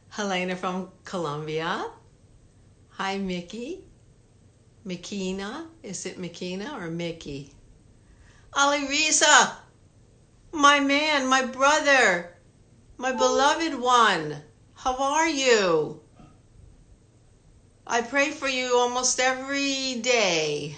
Helena from Colombia. Hi, Mickey. Mikina. Is it Mikina or Mickey? Ali Riza, my man, my brother, my beloved one. How are you? I pray for you almost every day.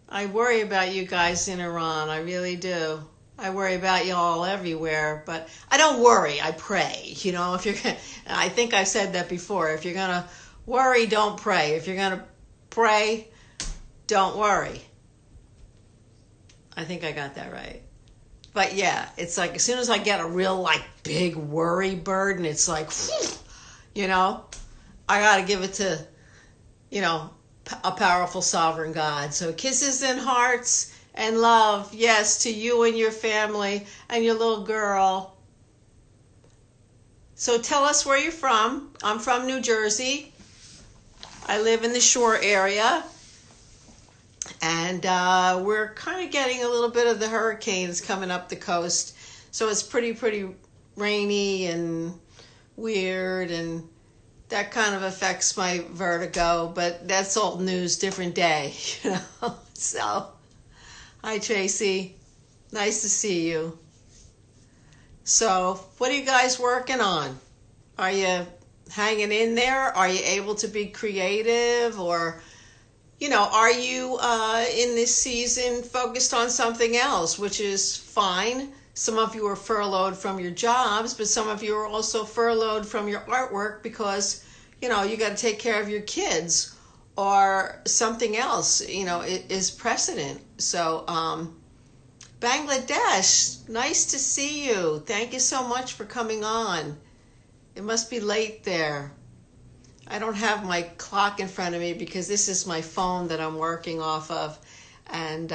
I worry about you guys in Iran. I really do. I worry about you all everywhere, but I don't worry. I pray. If you're gonna, I think I said that before. If you're gonna worry, don't pray. If you're gonna pray, don't worry. I think I got that right. But yeah, it's like as soon as I get a real big worry burden, it's like, I gotta give it to, a powerful sovereign God. So kisses and hearts and love, yes, to you and your family and your little girl. So tell us where you're from. I'm from New Jersey. I live in the shore area. And we're kind of getting a little bit of the hurricanes coming up the coast. So it's pretty rainy and weird, and that kind of affects my vertigo, but that's old news, different day, So, hi Tracy, nice to see you. So, what are you guys working on? Are you hanging in there? Are you able to be creative? Or, are you in this season focused on something else, which is fine. Some of you are furloughed from your jobs, but some of you are also furloughed from your artwork because, you got to take care of your kids or something else, is precedent. So, Bangladesh, nice to see you. Thank you so much for coming on. It must be late there. I don't have my clock in front of me because this is my phone that I'm working off of. And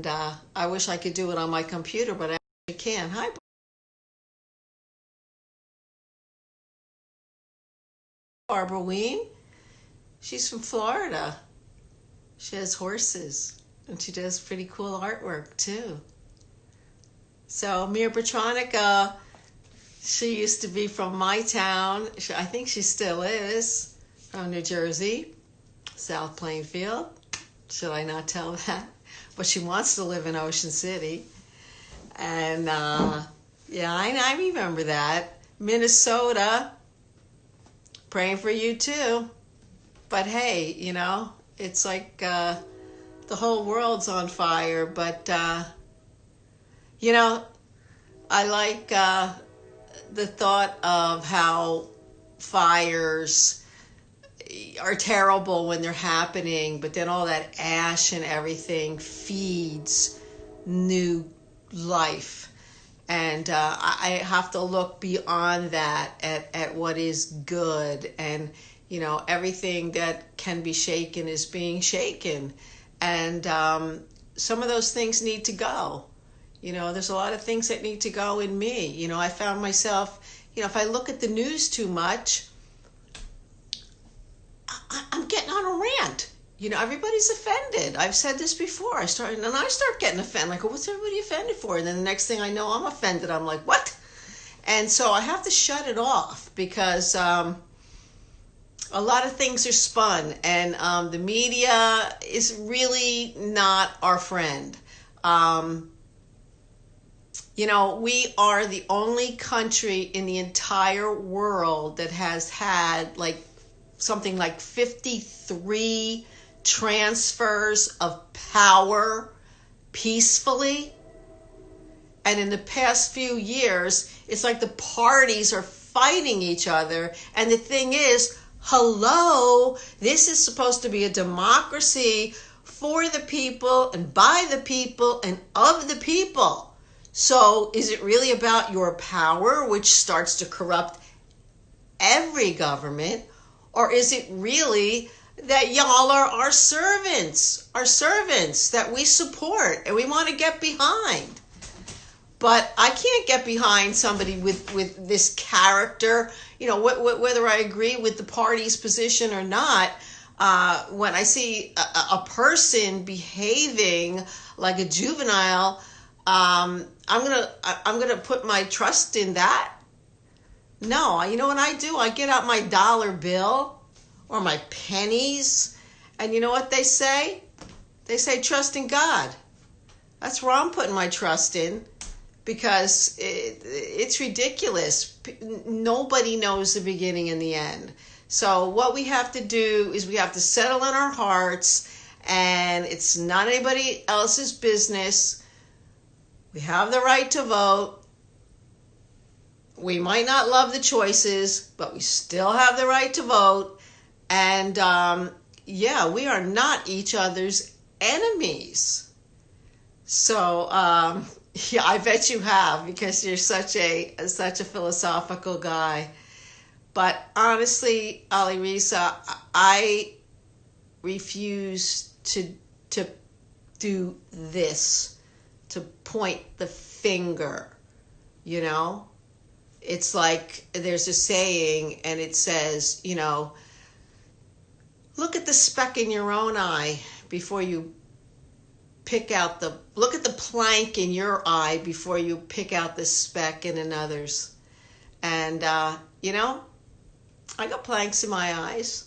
I wish I could do it on my computer, but I actually can't. Hi, Barbara Ween. She's from Florida. She has horses, and she does pretty cool artwork, too. So, Mia Petronica, she used to be from my town. I think she still is, from New Jersey, South Plainfield. Should I not tell that? But she wants to live in Ocean City. And yeah, I remember that. Minnesota, praying for you too. But hey, it's like the whole world's on fire. But, I like the thought of how fires are terrible when they're happening, but then all that ash and everything feeds new life. And I have to look beyond that at what is good. And, everything that can be shaken is being shaken. And some of those things need to go. There's a lot of things that need to go in me. I found myself, if I look at the news too much, I'm getting on a rant. Everybody's offended. I've said this before. I start getting offended. Like, what's everybody offended for? And then the next thing I know, I'm offended. I'm like, what? And so I have to shut it off because a lot of things are spun, and the media is really not our friend. We are the only country in the entire world that has had something like 53 transfers of power peacefully. And in the past few years, it's like the parties are fighting each other. And the thing is, hello, this is supposed to be a democracy for the people and by the people and of the people. So is it really about your power, which starts to corrupt every government? Or is it really that y'all are our servants that we support and we want to get behind? But I can't get behind somebody with this character, whether I agree with the party's position or not. When I see a person behaving like a juvenile, I'm gonna put my trust in that. No, you know what I do? I get out my dollar bill or my pennies, and you know what they say? They say trust in God. That's where I'm putting my trust in, because it's ridiculous. Nobody knows the beginning and the end. So what we have to do is we have to settle in our hearts, and it's not anybody else's business. We have the right to vote. We might not love the choices, but we still have the right to vote. And yeah, we are not each other's enemies. So yeah, I bet you have, because you're such a philosophical guy. But honestly, Ali Risa, I refuse to do this, to point the finger, you know? It's like there's a saying, and it says, you know, look at the speck in your own eye before you look at the plank in your eye before you pick out the speck in another's. And, you know, I got planks in my eyes,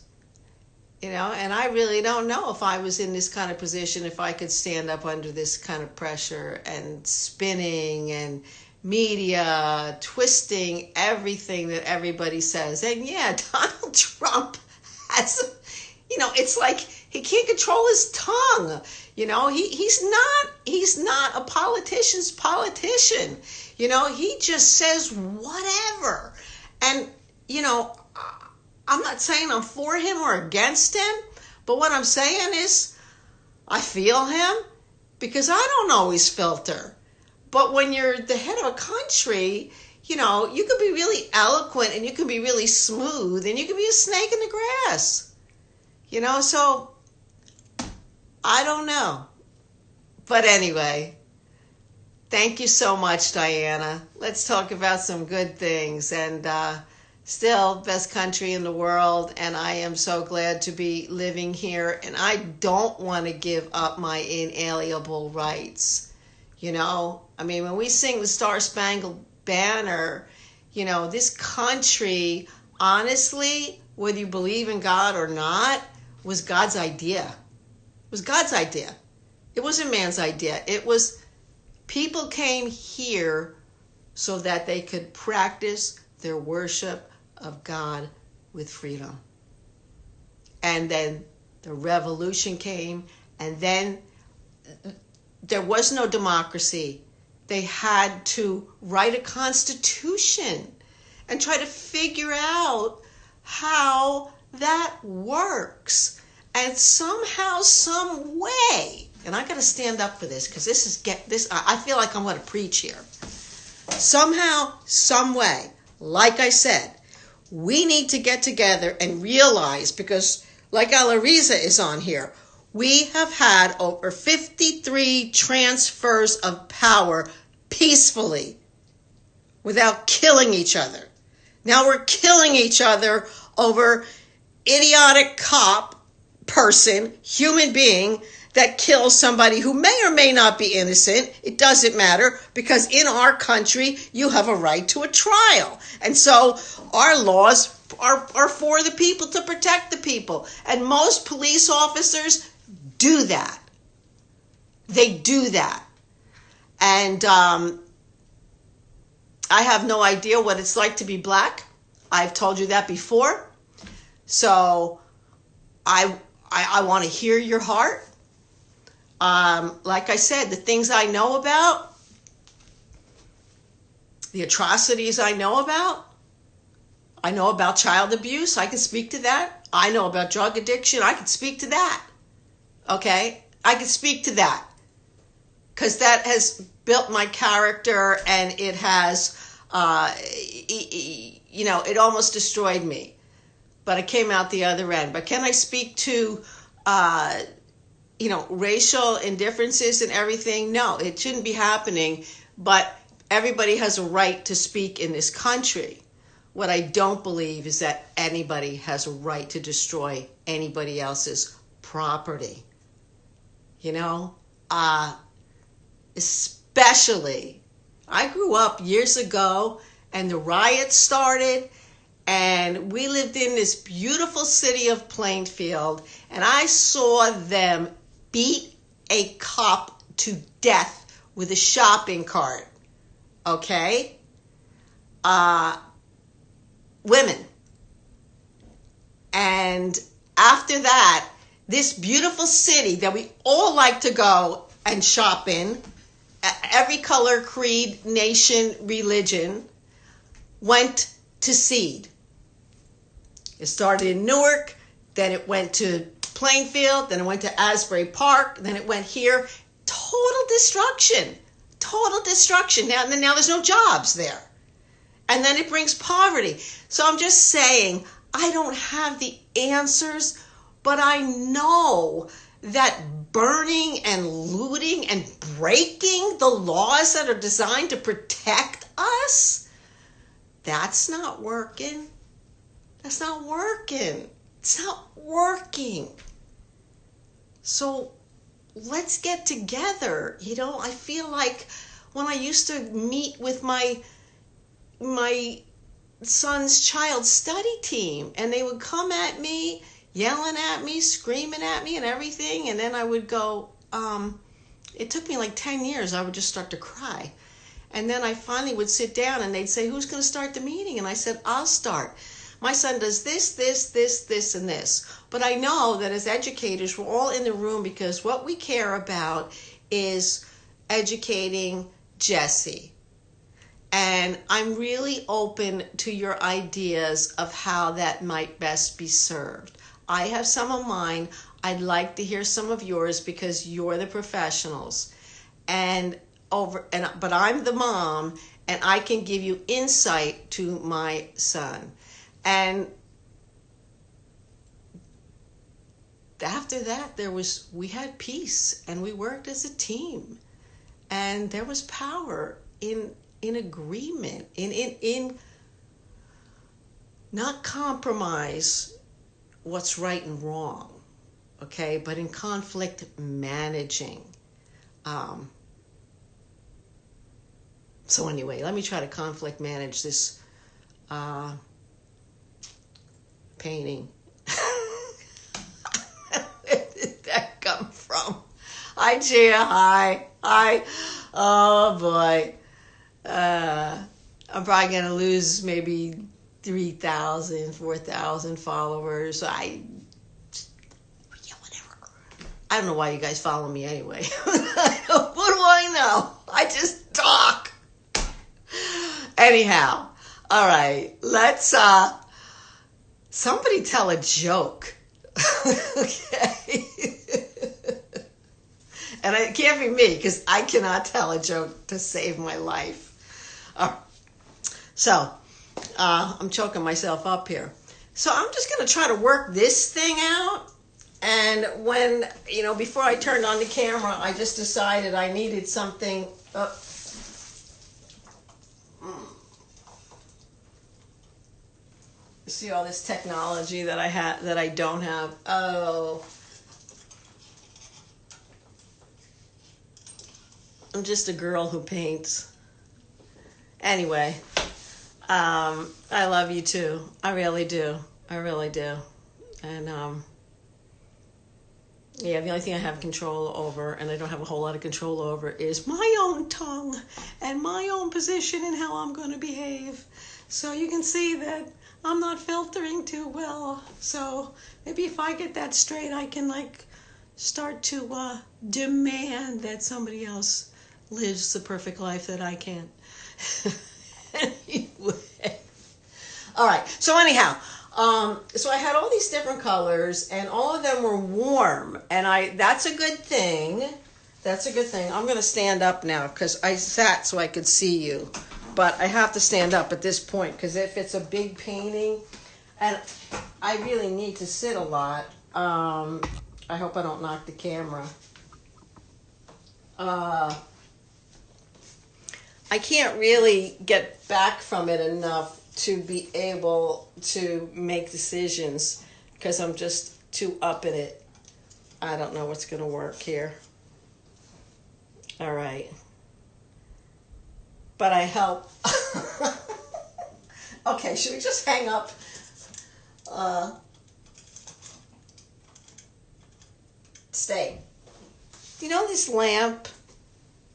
you know, and I really don't know if I was in this kind of position, if I could stand up under this kind of pressure and spinning and media twisting everything that everybody says. And yeah, Donald Trump has, you know, it's like he can't control his tongue. You know, he's not a politician's politician. You know, he just says whatever. And, you know, I'm not saying I'm for him or against him, but what I'm saying is I feel him, because I don't always filter. But when you're the head of a country, you know, you can be really eloquent and you can be really smooth and you can be a snake in the grass. You know, so I don't know. But anyway, thank you so much, Diana. Let's talk about some good things. And still, best country in the world. And I am so glad to be living here. And I don't want to give up my inalienable rights. You know, I mean, when we sing the Star Spangled Banner, you know, this country, honestly, whether you believe in God or not, was God's idea. It was God's idea. It wasn't man's idea. It was, people came here so that they could practice their worship of God with freedom. And then the revolution came, and then there was no democracy. They had to write a constitution and try to figure out how that works. And somehow, some way, and I got to stand up for this, because I feel like I'm going to preach here. Somehow, some way, like I said, we need to get together and realize, because like Alariza is on here, we have had over 53 transfers of power peacefully without killing each other. Now we're killing each other over idiotic human being that kills somebody who may or may not be innocent. It doesn't matter, because in our country, you have a right to a trial. And so our laws are for the people, to protect the people. And most police officers do that. They do that. And I have no idea what it's like to be black. I've told you that before. So I want to hear your heart. Like I said, the things I know about, the atrocities I know about child abuse. I can speak to that. I know about drug addiction. I can speak to that. Okay? I can speak to that. Because that has built my character, and it has, you know, it almost destroyed me. But I came out the other end. But can I speak to, you know, racial indifferences and everything? No, it shouldn't be happening. But everybody has a right to speak in this country. What I don't believe is that anybody has a right to destroy anybody else's property. You know, especially especially, I grew up years ago and the riots started, and we lived in this beautiful city of Plainfield, and I saw them beat a cop to death with a shopping cart. Okay? Women. And after that, this beautiful city that we all like to go and shop in, every color, creed, nation, religion, went to seed. It started in Newark, then it went to Plainfield, then it went to Asbury Park, then it went here. Total destruction. Total destruction. Now there's no jobs there. And then it brings poverty. So I'm just saying, I don't have the answers, but I know that burning and looting and breaking the laws that are designed to protect us, that's not working. That's not working. It's not working. So let's get together. You know, I feel like when I used to meet with my son's child study team, and they would come at me, yelling at me, screaming at me and everything, and then I would go, it took me like 10 years. I would just start to cry. And then I finally would sit down and they'd say, who's going to start the meeting? And I said, I'll start. My son does this, this, this, this, and this. But I know that as educators, we're all in the room because what we care about is educating Jesse. And I'm really open to your ideas of how that might best be served. I have some of mine. I'd like to hear some of yours because you're the professionals. But I'm the mom, and I can give you insight to my son. And after that, we had peace, and we worked as a team, and there was power in agreement, in not compromise what's right and wrong, okay, but in conflict managing. So anyway, let me try to conflict manage this painting. Where did that come from? Hi, Gia. Hi. Oh, boy. I'm probably going to lose maybe 3,000, 4,000 followers. Whatever. I don't know why you guys follow me anyway. What do I know? I just talk. Anyhow, all right, let's somebody tell a joke. Okay. And it can't be me because I cannot tell a joke to save my life. So I'm choking myself up here. So I'm just going to try to work this thing out. And when, before I turned on the camera, I just decided I needed something. See all this technology that I don't have. Oh. I'm just a girl who paints. Anyway, I love you too. I really do. I really do. And yeah, the only thing I have control over, and I don't have a whole lot of control over, is my own tongue and my own position and how I'm going to behave. So you can see that I'm not filtering too well. So maybe if I get that straight, I can start to demand that somebody else lives the perfect life that I can't. Anyway. All right. So anyhow, so I had all these different colors, and all of them were warm, and that's a good thing. That's a good thing. I'm going to stand up now because I sat so I could see you, but I have to stand up at this point because if it's a big painting, and I really need to sit a lot. I hope I don't knock the camera. I can't really get back from it enough to be able to make decisions because I'm just too up in it. I don't know what's going to work here. All right. but I help. Okay, should we just hang up? Stay. Do you know this lamp?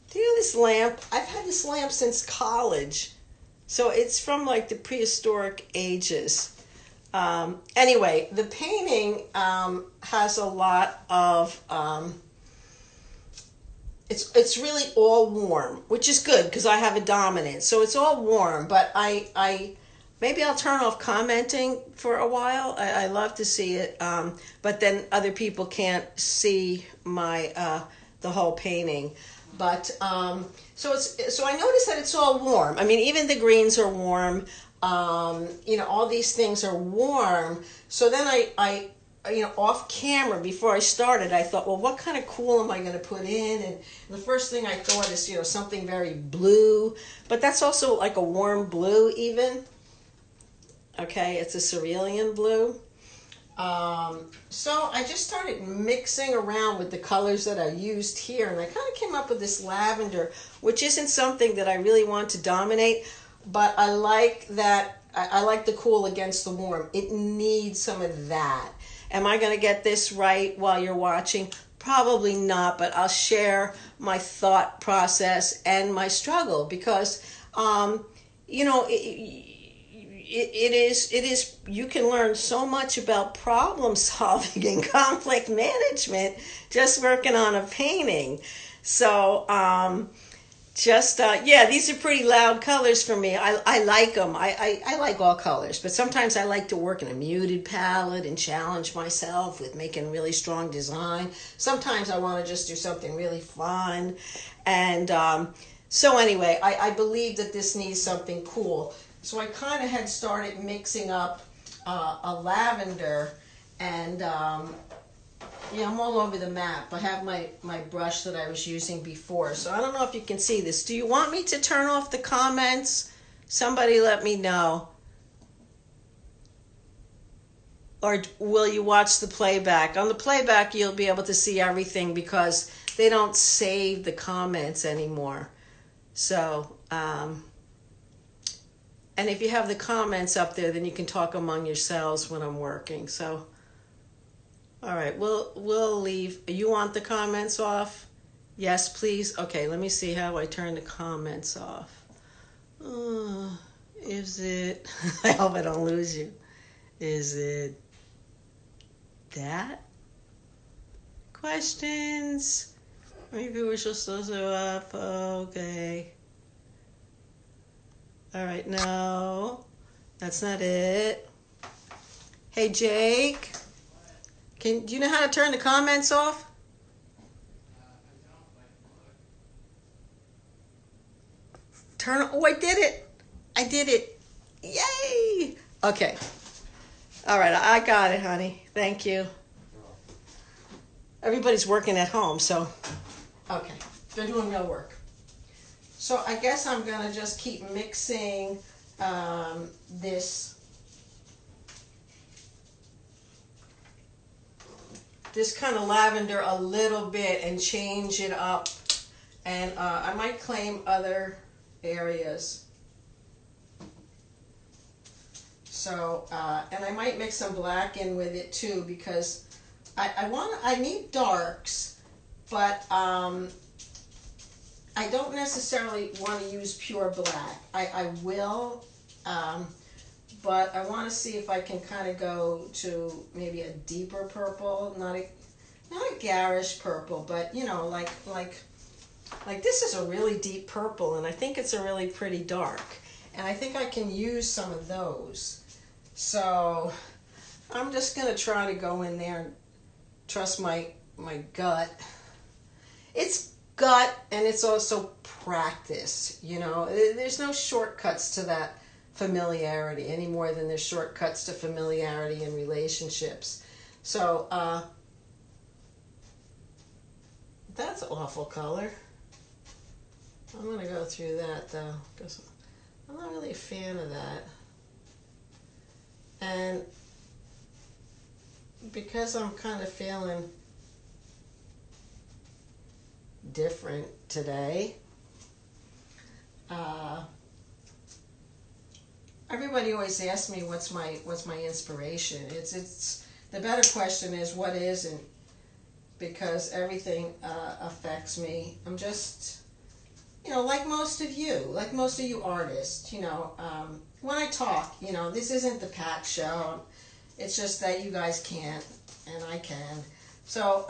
Do you know this lamp? I've had this lamp since college. So it's from like the prehistoric ages. Anyway, the painting has a lot of, it's really all warm, which is good because I have a dominant. So it's all warm, but maybe I'll turn off commenting for a while. I love to see it, but then other people can't see the whole painting. But so I noticed that it's all warm. I mean, even the greens are warm. All these things are warm. So then I off camera before I started, I thought, well, what kind of cool am I going to put in? And the first thing I thought is, something very blue, but that's also like a warm blue even. Okay, it's a cerulean blue. So I just started mixing around with the colors that I used here, and I kind of came up with this lavender, which isn't something that I really want to dominate, but I like that. I like the cool against the warm. It needs some of that. Am I going to get this right while you're watching? Probably not, but I'll share my thought process and my struggle because, it is you can learn so much about problem solving and conflict management just working on a painting. So these are pretty loud colors for me. I like them. I like all colors, but sometimes I like to work in a muted palette and challenge myself with making really strong design. Sometimes I want to just do something really fun. And so anyway, I believe that this needs something cool. So I kind of had started mixing up a lavender, and I'm all over the map. I have my brush that I was using before, so I don't know if you can see this. Do you want me to turn off the comments? Somebody let me know. Or will you watch the playback? On the playback, you'll be able to see everything because they don't save the comments anymore. So, and if you have the comments up there, then you can talk among yourselves when I'm working. So, all right, we'll leave. You want the comments off? Yes, please. Okay, let me see how I turn the comments off. Is it? I hope I don't lose you. Is it that? Questions? Maybe we're just also up. Okay. All right, no, that's not it. Hey, Jake, do you know how to turn the comments off? Oh, I did it. I did it. Yay. Okay. All right, I got it, honey. Thank you. Everybody's working at home, so, okay. They're doing real work. So I guess I'm going to just keep mixing this kind of lavender a little bit and change it up. And I might claim other areas. So, and I might mix some black in with it too because I need darks, but I don't necessarily want to use pure black. I will, but I want to see if I can kind of go to maybe a deeper purple, not a garish purple, but like this is a really deep purple, and I think it's a really pretty dark, and I think I can use some of those. So I'm just gonna try to go in there and trust my gut. It's gut, and it's also practice. There's no shortcuts to that familiarity any more than there's shortcuts to familiarity in relationships. So that's an awful color. I'm gonna go through that though because I'm not really a fan of that, and because I'm kind of feeling different today, Uh, Everybody always asks me what's my inspiration. It's the better question is what isn't, because everything affects me. I'm just, like most of you artists, when I talk, this isn't the Pat show. It's just that you guys can't and I can. So,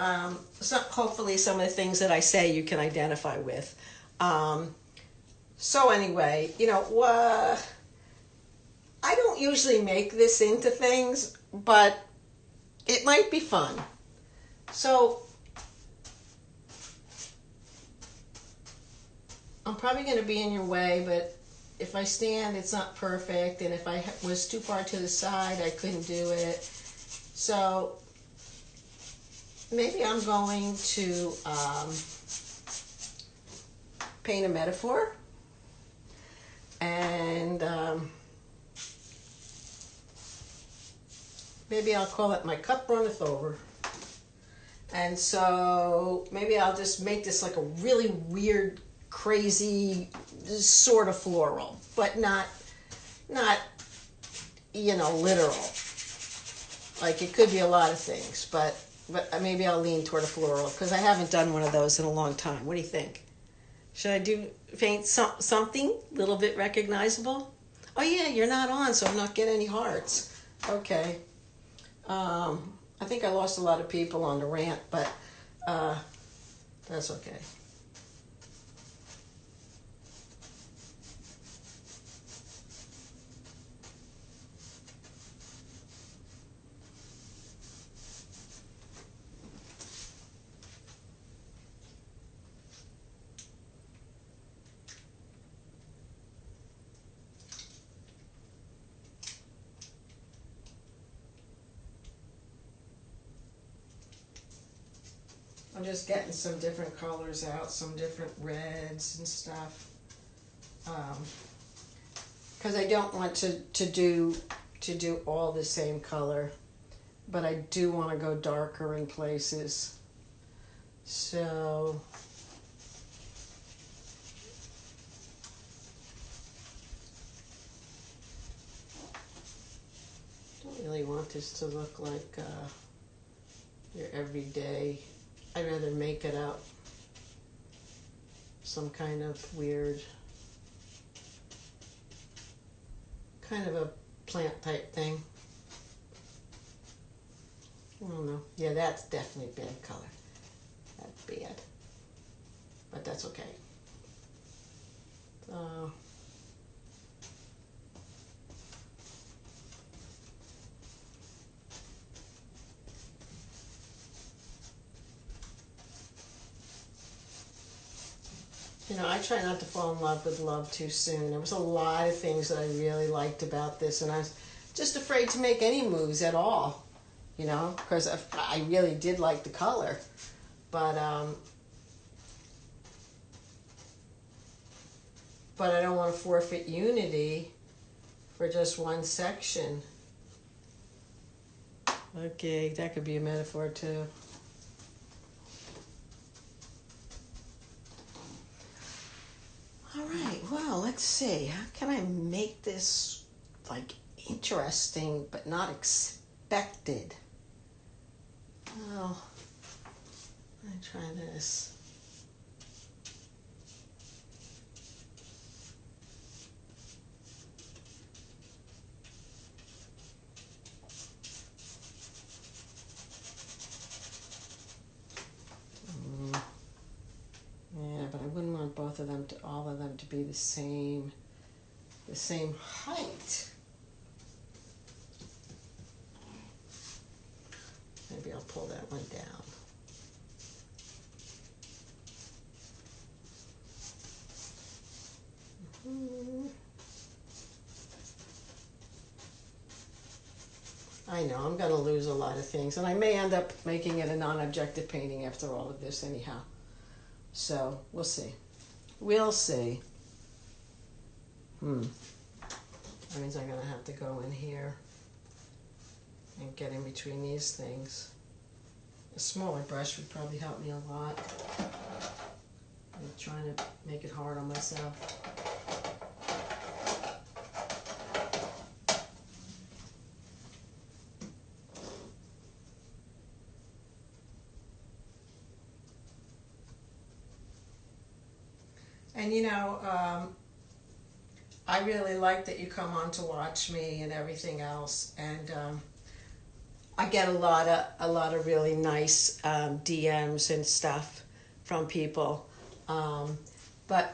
hopefully some of the things that I say you can identify with. So anyway, I don't usually make this into things, but it might be fun. So I'm probably going to be in your way, but if I stand, it's not perfect. And if I was too far to the side, I couldn't do it. So maybe I'm going to paint a metaphor. And maybe I'll call it My Cup Runneth Over. And so maybe I'll just make this like a really weird, crazy sort of floral, but not literal. Like it could be a lot of things, but maybe I'll lean toward a floral because I haven't done one of those in a long time. What do you think? Should I paint something a little bit recognizable? Oh yeah, you're not on, so I'm not getting any hearts. Okay. I think I lost a lot of people on the rant, but that's okay. I'm just getting some different colors out, some different reds and stuff. Because I don't want to do all the same color, but I do want to go darker in places. So don't really want this to look like your everyday. I'd rather make it up some kind of weird, kind of a plant type thing. I don't know. Yeah, that's definitely bad color. That's bad. But that's okay. I try not to fall in love with love too soon. There was a lot of things that I really liked about this, and I was just afraid to make any moves at all, because I really did like the color. But I don't want to forfeit unity for just one section. Okay, that could be a metaphor too. All right, well, let's see. How can I make this like interesting but not expected? Well, let me try this. Yeah, but I wouldn't want all of them to be the same height. Maybe I'll pull that one down. I know, I'm going to lose a lot of things, and I may end up making it a non-objective painting after all of this anyhow. So, we'll see. We'll see. That means I'm going to have to go in here and get in between these things. A smaller brush would probably help me a lot. I'm trying to make it hard on myself. And I really like that you come on to watch me and everything else. And I get a lot of really nice DMs and stuff from people. But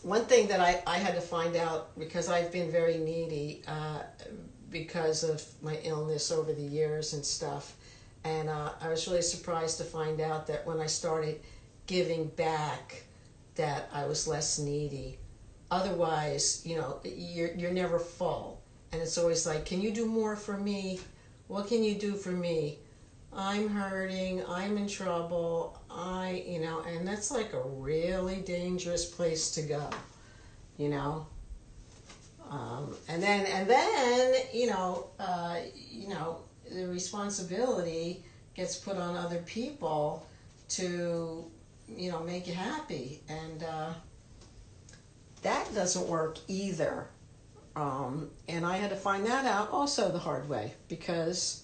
one thing that I had to find out, because I've been very needy because of my illness over the years and stuff, and I was really surprised to find out that when I started giving back, that I was less needy. Otherwise, you're never full, and it's always like, can you do more for me? What can you do for me? I'm hurting, I'm in trouble, and that's like a really dangerous place to go, and then the responsibility gets put on other people to, make you happy, and that doesn't work either. And I had to find that out also the hard way, because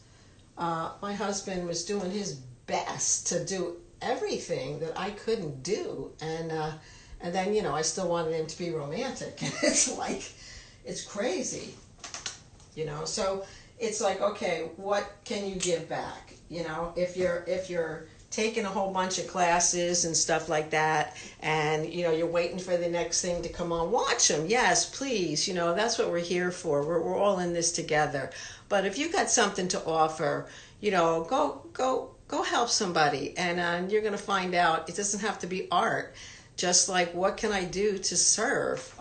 my husband was doing his best to do everything that I couldn't do, and then I still wanted him to be romantic, and it's like, it's crazy, So it's like, okay, what can you give back? If you're taking a whole bunch of classes and stuff like that, and you're waiting for the next thing to come on, watch them. Yes, please. That's what we're here for. We're all in this together. But if you got something to offer, go help somebody, and you're going to find out it doesn't have to be art. Just like, what can I do to serve?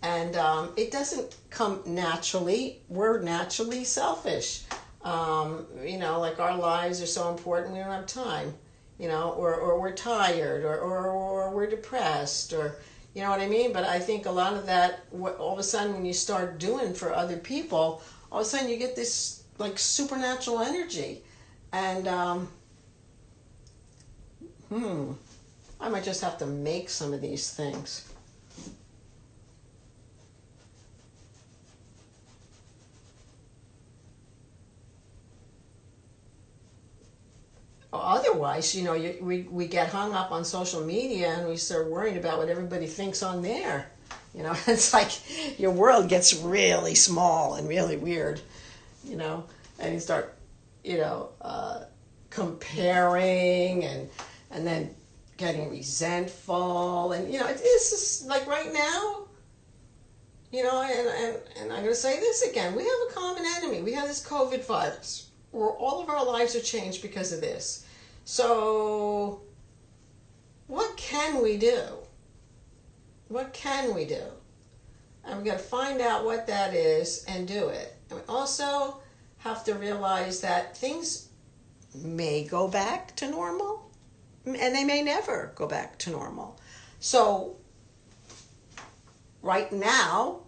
And it doesn't come naturally. We're naturally selfish. Like, our lives are so important, we don't have time, or we're tired, or we're depressed, or, you know what I mean? But I think a lot of that, all of a sudden, when you start doing for other people, all of a sudden you get this, like, supernatural energy. And, I might just have to make some of these things. Otherwise, we get hung up on social media, and we start worrying about what everybody thinks on there. It's like your world gets really small and really weird, and you start, comparing, and then getting resentful, and it's just like right now, and I'm going to say this again, we have a common enemy. We have this COVID virus, where all of our lives are changed because of this. So, what can we do? What can we do? And we've got to find out what that is and do it. And we also have to realize that things may go back to normal, and they may never go back to normal. So, right now,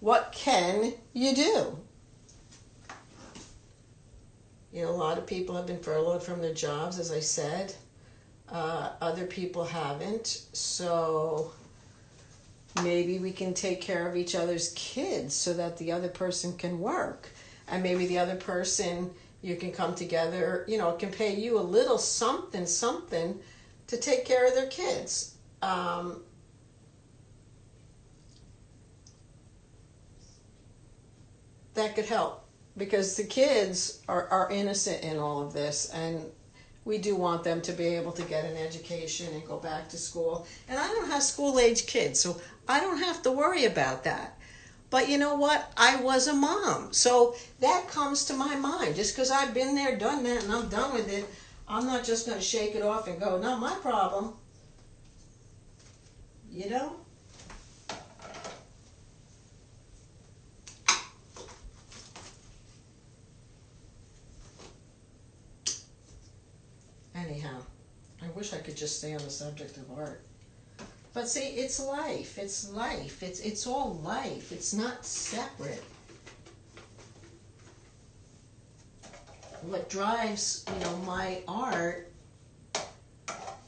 what can you do? A lot of people have been furloughed from their jobs, as I said. Other people haven't. So maybe we can take care of each other's kids so that the other person can work. And maybe the other person, you can come together, can pay you a little something to take care of their kids. That could help. Because the kids are innocent in all of this, and we do want them to be able to get an education and go back to school. And I don't have school-age kids, so I don't have to worry about that. But you know what? I was a mom, so that comes to my mind. Just because I've been there, done that, and I'm done with it, I'm not just going to shake it off and go, not my problem. Anyhow, I wish I could just stay on the subject of art. But see, it's life. It's life. It's all life. It's not separate. What drives, my art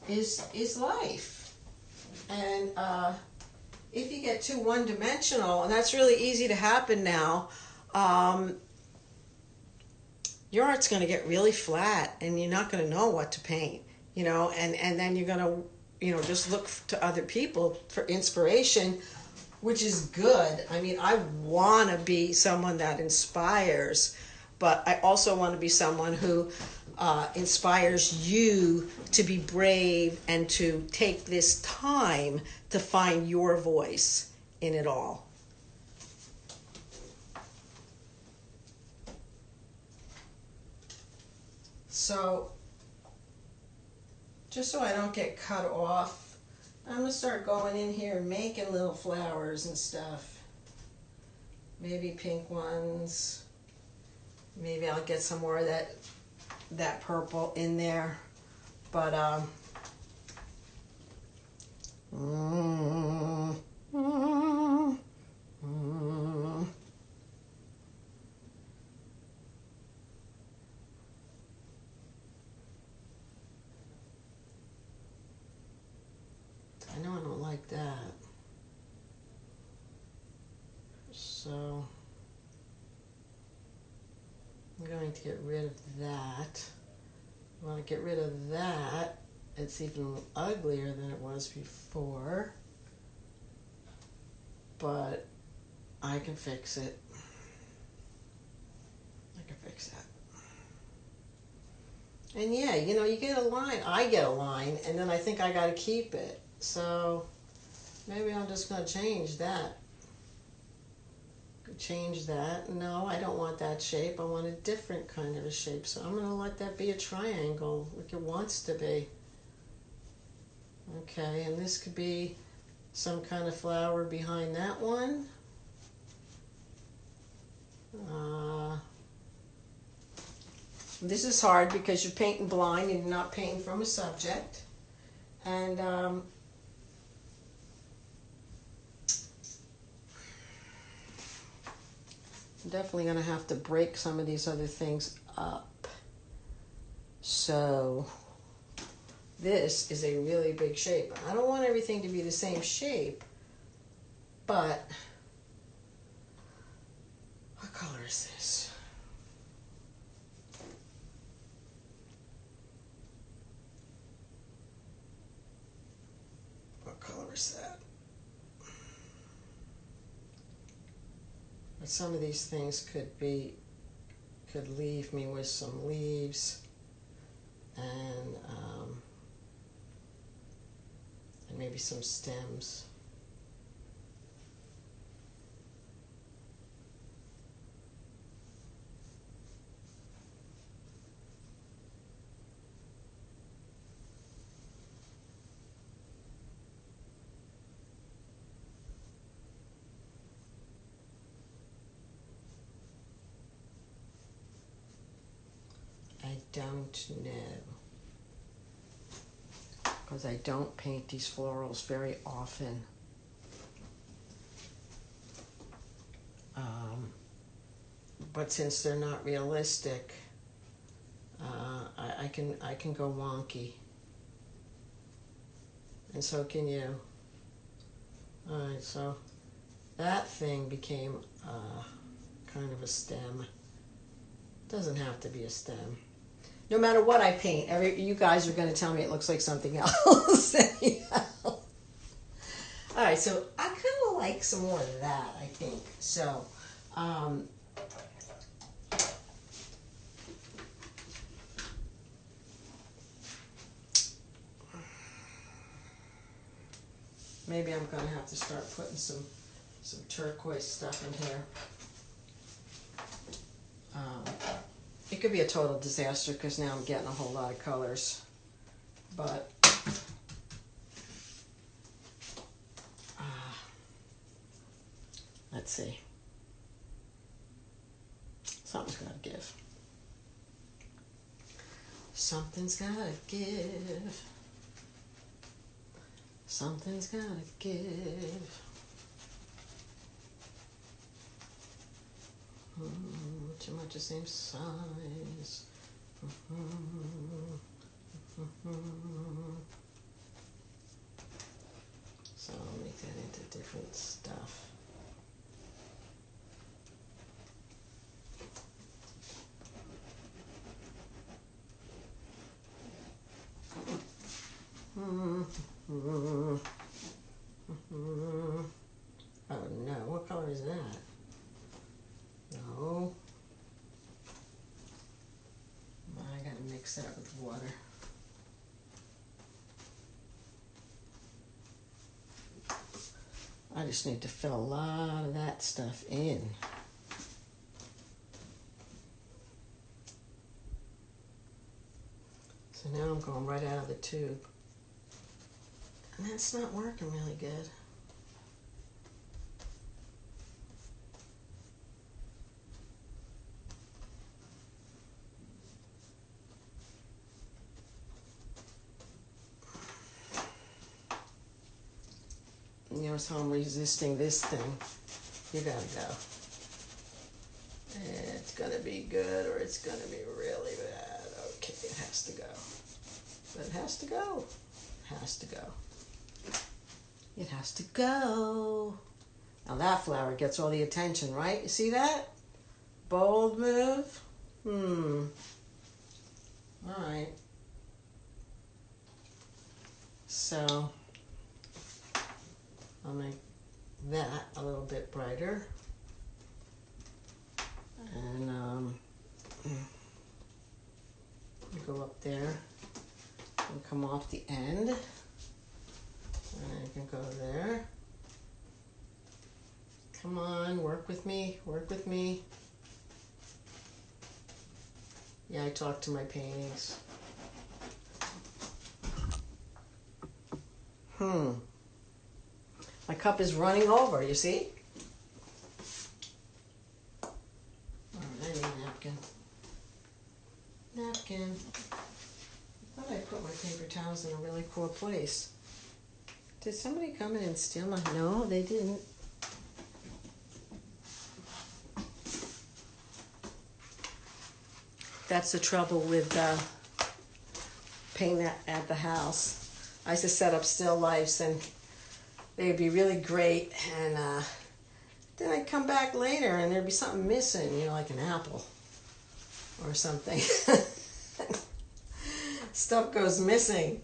is life. And if you get too one-dimensional, and that's really easy to happen now, your art's going to get really flat, and you're not going to know what to paint, and then you're going to, just look to other people for inspiration, which is good. I mean, I want to be someone that inspires, but I also want to be someone who inspires you to be brave and to take this time to find your voice in it all. So, just so I don't get cut off, I'm going to start going in here and making little flowers and stuff. Maybe pink ones. Maybe I'll get some more of that purple in there. But, I know I don't like that. So I'm going to get rid of that. I want to get rid of that. It's even uglier than it was before. But I can fix it. I can fix that. And yeah, you get a line. I get a line, and then I think I got to keep it. So maybe I'm just going to change that. Change that. No, I don't want that shape. I want a different kind of a shape. So I'm going to let that be a triangle like it wants to be. Okay, and this could be some kind of flower behind that one. This is hard because you're painting blind and you're not painting from a subject. And I'm definitely going to have to break some of these other things up. So this is a really big shape. I don't want everything to be the same shape, but what color is this? What color is that? But some of these things could leave me with some leaves and maybe some stems. I don't know, because I don't paint these florals very often. But since they're not realistic, I can go wonky, and so can you. All right, so that thing became kind of a stem. Doesn't have to be a stem. No matter what I paint, you guys are going to tell me it looks like something else. Anyhow. All right, so I kind of like some more of that, I think. So, maybe I'm going to have to start putting some turquoise stuff in here. It could be a total disaster because now I'm getting a whole lot of colors. But let's see. Something's got to give. Something's got to give. Something's got to give. Too much the same size. So I'll make that into different stuff. mix that with water. I just need to fill a lot of that stuff in. So now I'm going right out of the tube. And that's not working really good. You know, so I'm resisting this thing. You gotta go. It's gonna be good or it's gonna be really bad. Okay, it has to go. But it has to go. It has to go. It has to go. Now that flower gets all the attention, right? You see that? Bold move. All right. So I'll make that a little bit brighter. And go up there and come off the end. And I can go there. Come on, work with me, work with me. Yeah, I talk to my paintings. My cup is running over, you see? All right, I need a napkin. Napkin. I thought I put my paper towels in a really cool place. Did somebody come in and steal my... No, they didn't. That's the trouble with painting at the house. I used to set up still lifes and they'd be really great, and then I'd come back later and there'd be something missing, you know, like an apple or something. Stuff goes missing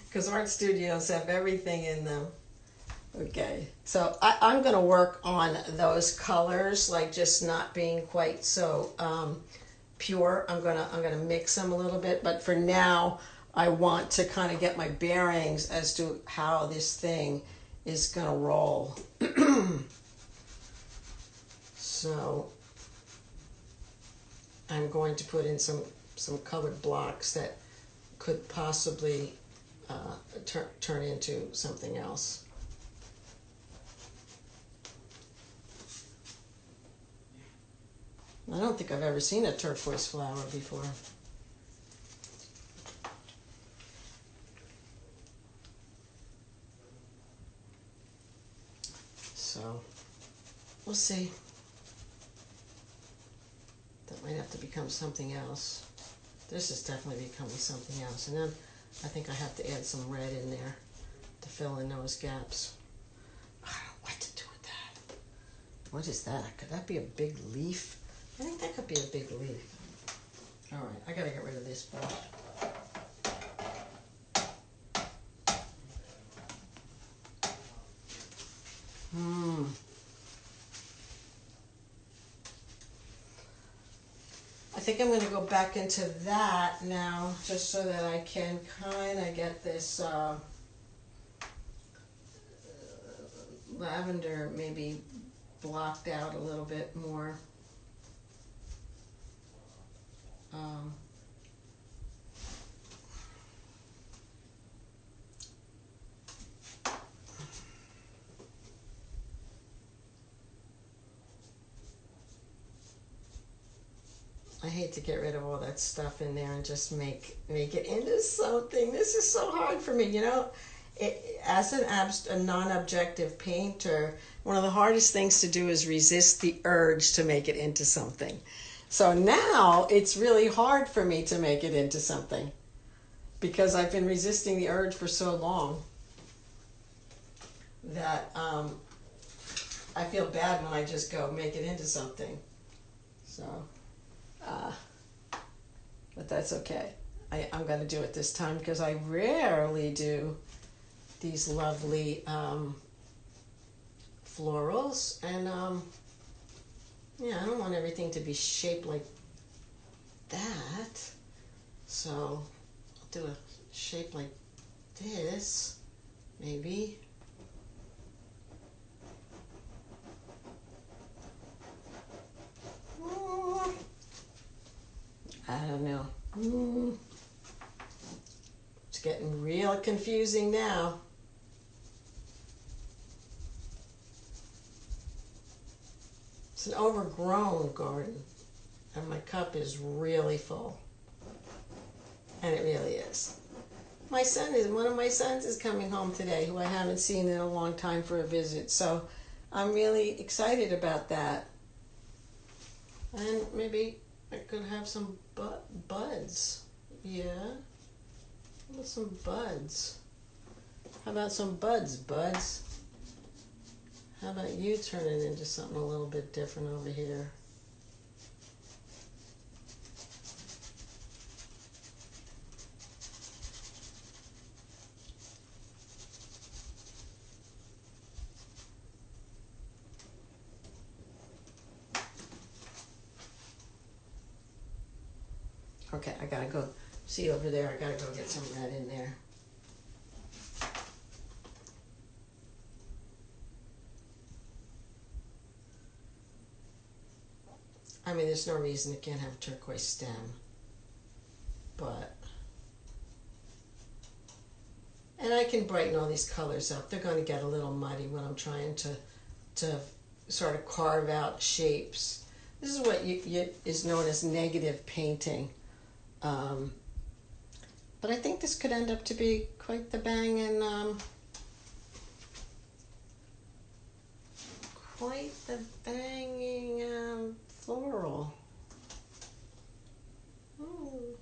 because art studios have everything in them. Okay, so I'm going to work on those colors, like just not being quite so pure. I'm gonna mix them a little bit, but for now I want to kind of get my bearings as to how this thing is gonna roll. So I'm going to put in some colored blocks that could possibly turn into something else. I don't think I've ever seen a turquoise flower before. So, we'll see. That might have to become something else. This is definitely becoming something else. And then I think I have to add some red in there to fill in those gaps. I don't know what to do with that. What is that? Could that be a big leaf? I think that could be a big leaf. All right, I gotta get rid of this ball. I think I'm gonna go back into that now, just so that I can kind of get this lavender maybe blocked out a little bit more. I hate to get rid of all that stuff in there and just make it into something. This is so hard for me, you know. As a non-objective painter, one of the hardest things to do is resist the urge to make it into something. So now it's really hard for me to make it into something because I've been resisting the urge for so long that I feel bad when I just go make it into something. So, but that's okay. I'm going to do it this time because I rarely do these lovely florals, and yeah, I don't want everything to be shaped like that. So I'll do a shape like this, maybe. I don't know. It's getting real confusing now. It's an overgrown garden, and my cup is really full. And it really is. One of my sons is coming home today, who I haven't seen in a long time, for a visit. So I'm really excited about that. And maybe I could have some buds. Yeah. How about some buds? How about some buds, buds? How about you turn it into something a little bit different over here? Okay, I gotta go see over there. I gotta go get some red in there. I mean, there's no reason it can't have a turquoise stem, but, and I can brighten all these colors up. They're going to get a little muddy when I'm trying to sort of carve out shapes. This is what is known as negative painting. But I think this could end up to be quite the banging, floral. Ooh.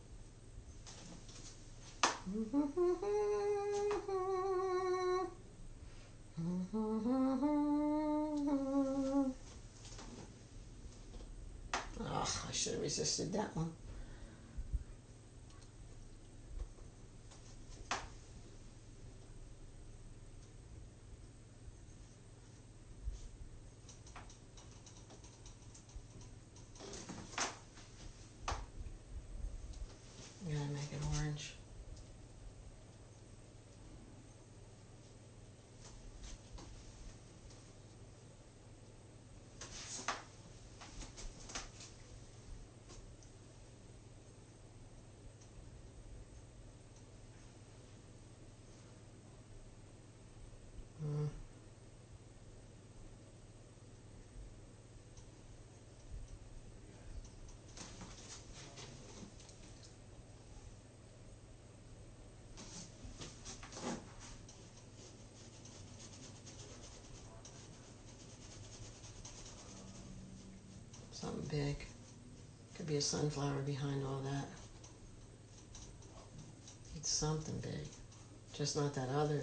Oh, I should have resisted that one. I'm gonna make it orange. Something big. Could be a sunflower behind all that. It's something big. Just not that other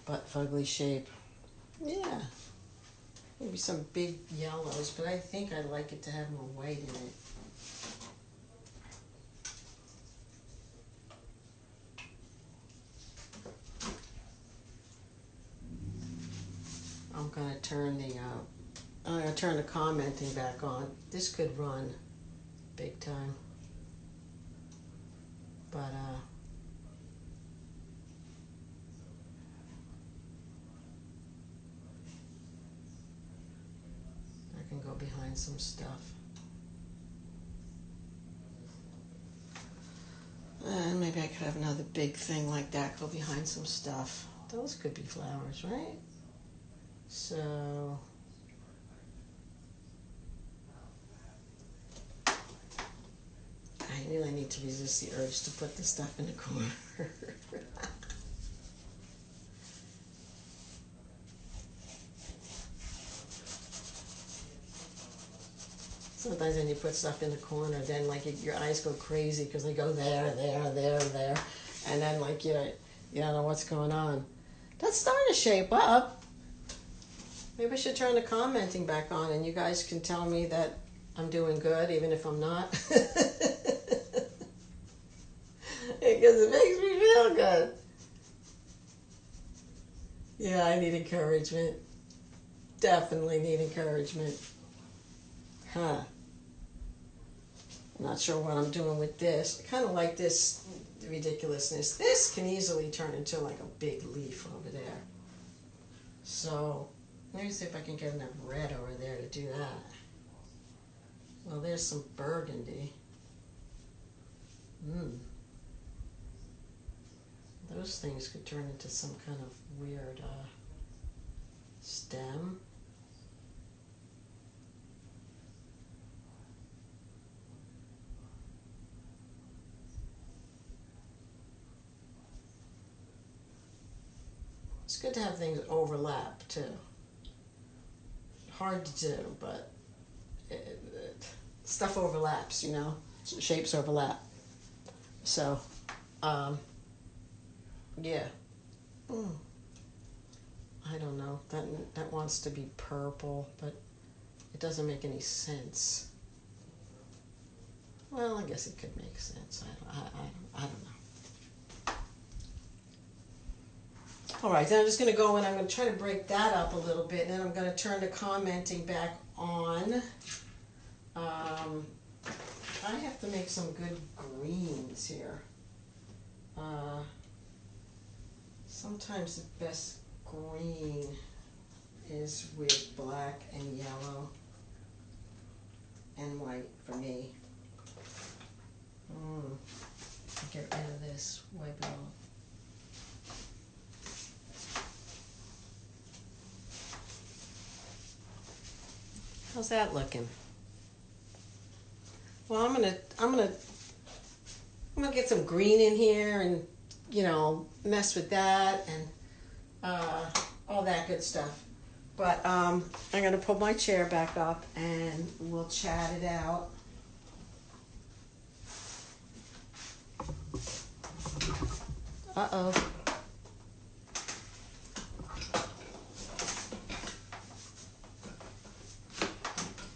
butt fugly shape. Yeah. Maybe some big yellows, but I think I'd like it to have more white in it. I'm gonna turn the commenting back on. This could run big time, but I can go behind some stuff. And maybe I could have another big thing like that go behind some stuff. Those could be flowers, right? So I really need to resist the urge to put this stuff in the corner. Sometimes when you put stuff in the corner, then like your eyes go crazy because they go there, and then like you don't know what's going on. That's starting to shape up. Maybe I should turn the commenting back on, and you guys can tell me that I'm doing good, even if I'm not. Because it makes me feel good. Yeah, I need encouragement. Definitely need encouragement. Huh. I'm not sure what I'm doing with this. I kind of like this ridiculousness. This can easily turn into like a big leaf over there. So let me see if I can get enough red over there to do that. Well, there's some burgundy. Those things could turn into some kind of weird stem. It's good to have things overlap too. Hard to do, but stuff overlaps, you know, shapes overlap. So, yeah. I don't know. That wants to be purple, but it doesn't make any sense. Well, I guess it could make sense. I don't know. All right, then I'm just going to go and I'm going to try to break that up a little bit, and then I'm going to turn the commenting back on. I have to make some good greens here. Sometimes the best green is with black and yellow and white for me. Get rid of this, wipe it off. How's that looking? Well, I'm gonna get some green in here and, you know, mess with that and all that good stuff. But I'm gonna put my chair back up and we'll chat it out. Uh-oh.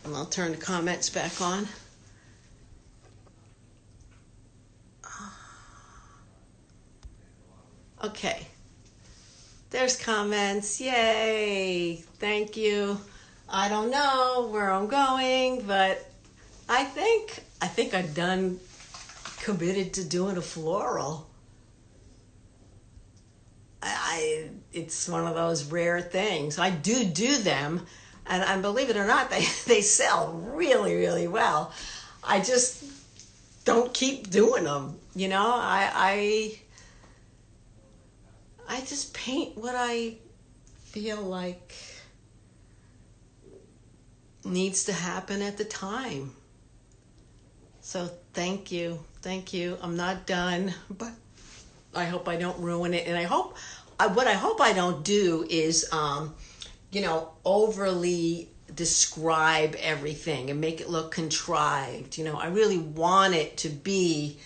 And I'll turn the comments back on. Okay. There's comments. Yay. Thank you. I don't know where I'm going, but I think I've done committed to doing a floral. It's one of those rare things. I do them, and believe it or not, they sell really, really well. I just don't keep doing them. You know, I just paint what I feel like needs to happen at the time. So thank you. I'm not done, but I hope I don't ruin it. And what I hope I don't do is, overly describe everything and make it look contrived. You know, I really want it to be,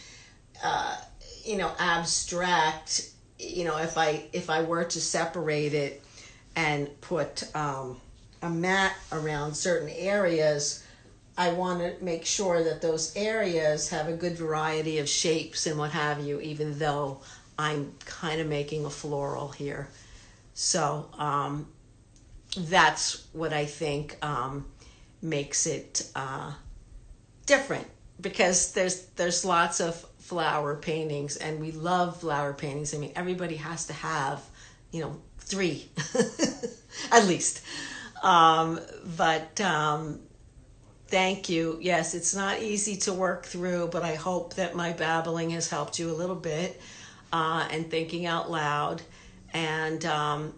abstract. You know, if I were to separate it and put a mat around certain areas, I want to make sure that those areas have a good variety of shapes and what have you, even though I'm kind of making a floral here. So that's what I think makes it different, because there's lots of flower paintings and we love flower paintings. I mean, everybody has to have, 3 at least. But thank you. Yes, it's not easy to work through, but I hope that my babbling has helped you a little bit, and thinking out loud. And when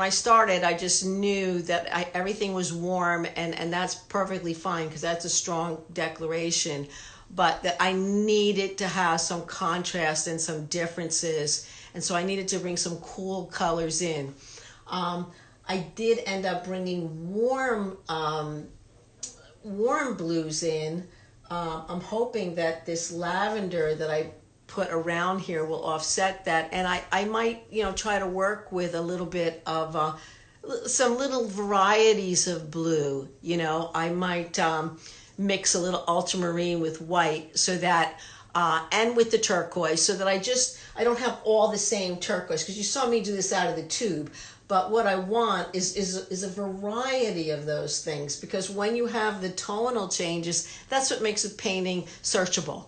I started, I just knew that everything was warm, and that's perfectly fine, because that's a strong declaration. But that I needed to have some contrast and some differences, and so I needed to bring some cool colors in. I did end up bringing warm blues in. I'm hoping that this lavender that I put around here will offset that, and I might try to work with a little bit of some little varieties of blue. I might mix a little ultramarine with white, so that and with the turquoise, so that I don't have all the same turquoise, because you saw me do this out of the tube, But what I want is a variety of those things, because when you have the tonal changes, that's what makes a painting searchable.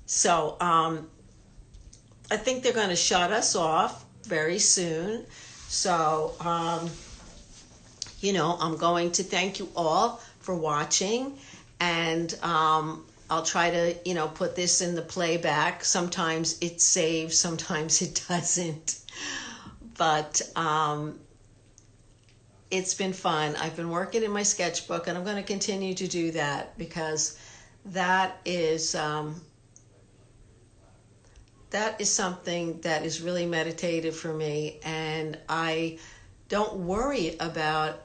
So I think they're going to shut us off very soon. So, I'm going to thank you all for watching, and I'll try to, put this in the playback. Sometimes it saves, sometimes it doesn't. But it's been fun. I've been working in my sketchbook, and I'm going to continue to do that, because that is something that is really meditative for me, and I don't worry about,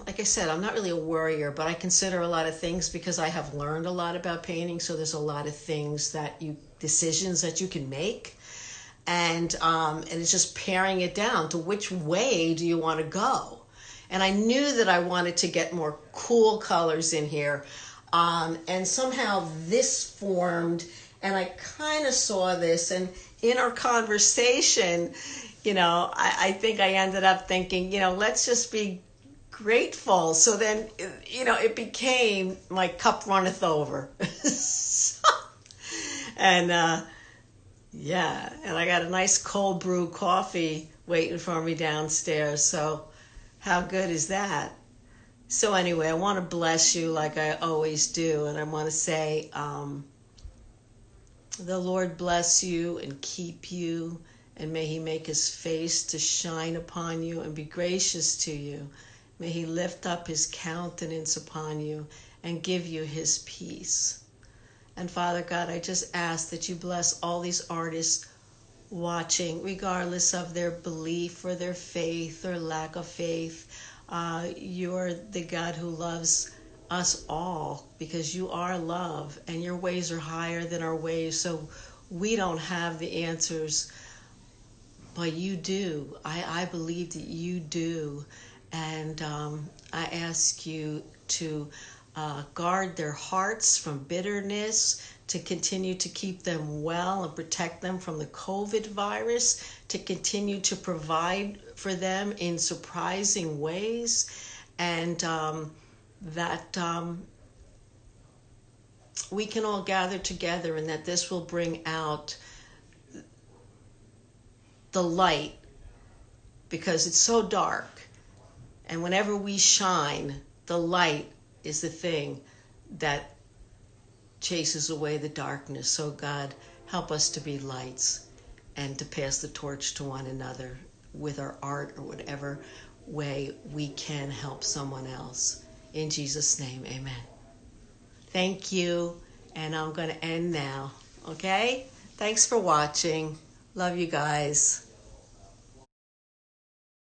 like I said, I'm not really a worrier, but I consider a lot of things, because I have learned a lot about painting. So there's a lot of things decisions that you can make, and it's just paring it down to which way do you want to go. And I knew that I wanted to get more cool colors in here, and somehow this formed, and I kind of saw this, and in our conversation, I think I ended up thinking, let's just be grateful. So then, it became my cup runneth over. And and I got a nice cold brew coffee waiting for me downstairs. So how good is that? So anyway, I want to bless you like I always do, and I want to say, the Lord bless you and keep you, and may he make his face to shine upon you and be gracious to you. May he lift up his countenance upon you and give you his peace. And Father God, I just ask that you bless all these artists watching, regardless of their belief or their faith or lack of faith. You're the God who loves us all, because you are love, and your ways are higher than our ways. So we don't have the answers, but you do. I believe that you do. And I ask you to guard their hearts from bitterness, to continue to keep them well and protect them from the COVID virus, to continue to provide for them in surprising ways, and that we can all gather together, and that this will bring out the light, because it's so dark. And whenever we shine, the light is the thing that chases away the darkness. So God, help us to be lights and to pass the torch to one another with our art, or whatever way we can help someone else. In Jesus' name, amen. Thank you, and I'm going to end now, okay? Thanks for watching. Love you guys.